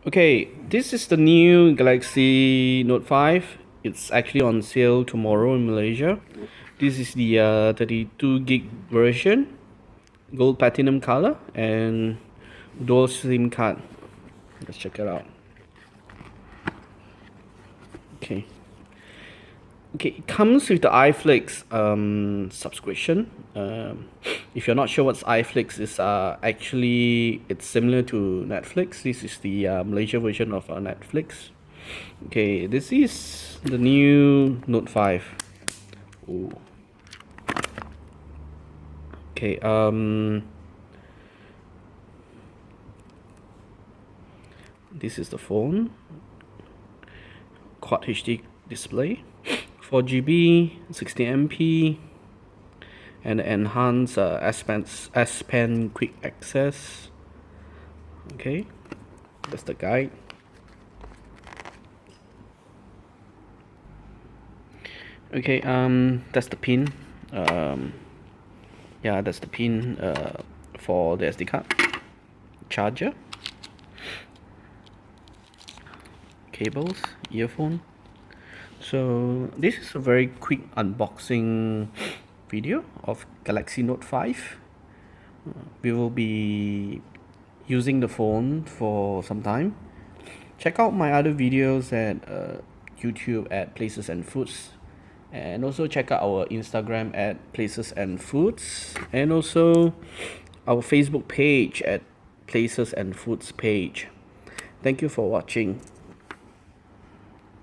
Okay, this is the new Galaxy Note 5. It's actually on sale tomorrow in Malaysia. This is the 32 gig version, gold platinum color, and dual SIM card. Let's check it out. Okay. Okay, it comes with the iFlix subscription. If you're not sure what's iFlix is, actually it's similar to Netflix. This is the Malaysia version of Netflix. Okay, this is the new Note 5. Ooh. Okay, this is the phone. Quad HD display, 4GB, 60MP, and enhanced S Pen quick access. Okay, that's the guide. Okay, that's the pin. Yeah, that's the pin for the SD card. Charger, cables, earphone. So this is a very quick unboxing video of Galaxy Note 5. We will be using the phone for some time. Check out my other videos at YouTube at Places and Foods, and also check out our Instagram at Places and Foods, and also our Facebook page at Places and Foods page. Thank you for watching.